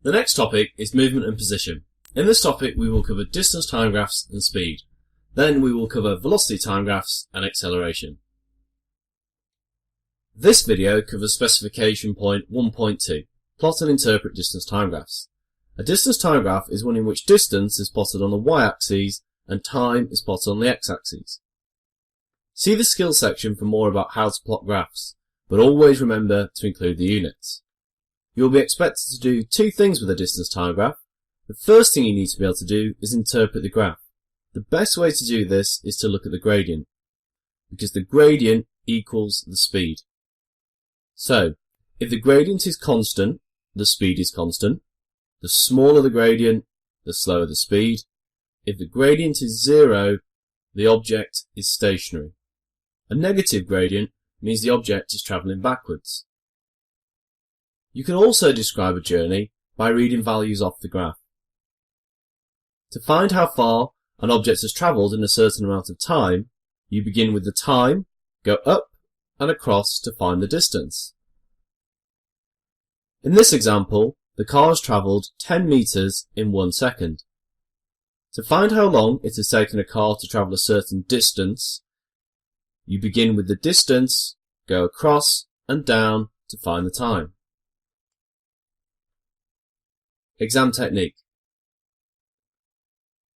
The next topic is movement and position. In this topic we will cover distance time graphs and speed. Then we will cover velocity time graphs and acceleration. This video covers specification point 1.2, plot and interpret distance time graphs. A distance time graph is one in which distance is plotted on the y-axis and time is plotted on the x-axis. See the skills section for more about how to plot graphs, but always remember to include the units. You will be expected to do two things with a distance time graph. The first thing you need to be able to do is interpret the graph. The best way to do this is to look at the gradient, because the gradient equals the speed. So, if the gradient is constant, the speed is constant. The smaller the gradient, the slower the speed. If the gradient is 0, the object is stationary. A negative gradient means the object is travelling backwards. You can also describe a journey by reading values off the graph. To find how far an object has travelled in a certain amount of time, you begin with the time, go up and across to find the distance. In this example, the car has travelled 10 metres in 1 second. To find how long it has taken a car to travel a certain distance, you begin with the distance, go across and down to find the time. Exam technique.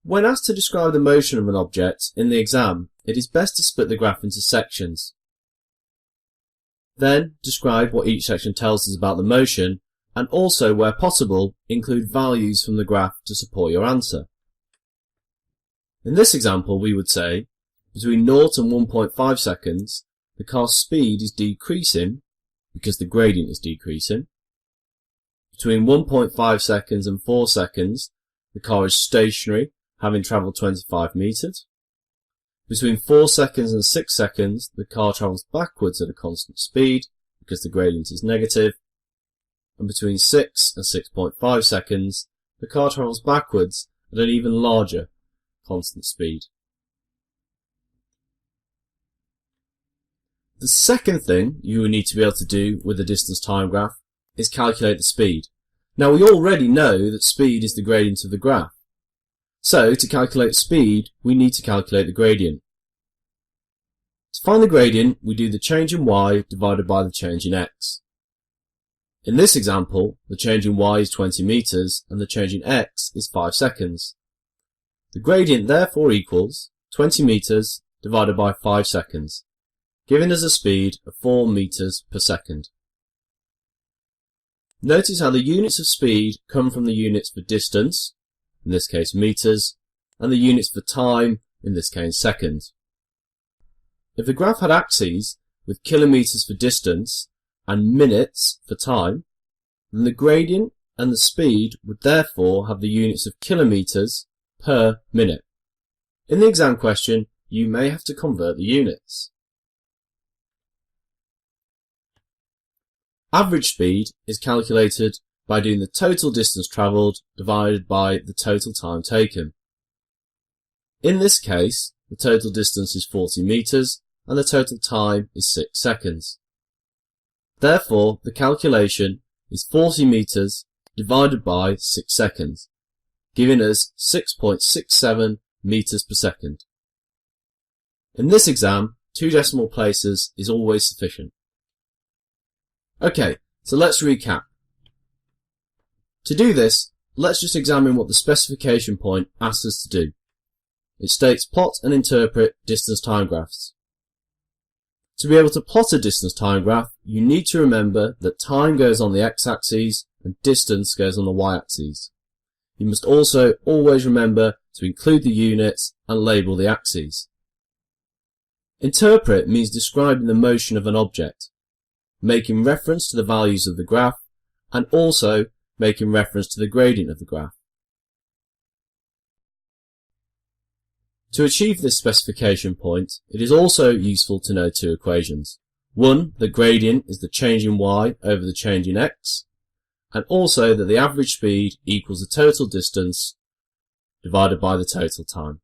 When asked to describe the motion of an object in the exam, it is best to split the graph into sections. Then describe what each section tells us about the motion, and also, where possible, include values from the graph to support your answer. In this example, we would say, between 0 and 1.5 seconds, the car's speed is decreasing because the gradient is decreasing. Between 1.5 seconds and 4 seconds, the car is stationary, having travelled 25 metres. Between 4 seconds and 6 seconds, the car travels backwards at a constant speed because the gradient is negative. And between 6 and 6.5 seconds, the car travels backwards at an even larger constant speed. The second thing you will need to be able to do with a distance time graph is calculate the speed. Now we already know that speed is the gradient of the graph. So to calculate speed, we need to calculate the gradient. To find the gradient, we do the change in y divided by the change in x. In this example, the change in y is 20 metres and the change in x is 5 seconds. The gradient therefore equals 20 metres divided by 5 seconds, giving us a speed of 4 metres per second. Notice how the units of speed come from the units for distance, in this case metres, and the units for time, in this case seconds. If the graph had axes with kilometres for distance and minutes for time, then the gradient and the speed would therefore have the units of kilometres per minute. In the exam question, you may have to convert the units. Average speed is calculated by doing the total distance travelled divided by the total time taken. In this case, the total distance is 40 metres and the total time is 6 seconds. Therefore, the calculation is 40 metres divided by 6 seconds, giving us 6.67 metres per second. In this exam, 2 decimal places is always sufficient. Okay, so let's recap. To do this, let's just examine what the specification point asks us to do. It states plot and interpret distance time graphs. To be able to plot a distance time graph, you need to remember that time goes on the x-axis and distance goes on the y-axis. You must also always remember to include the units and label the axes. Interpret means describing the motion of an object, making reference to the values of the graph, and also making reference to the gradient of the graph. To achieve this specification point, it is also useful to know 2 equations. One, the gradient is the change in y over the change in x, and also that the average speed equals the total distance divided by the total time.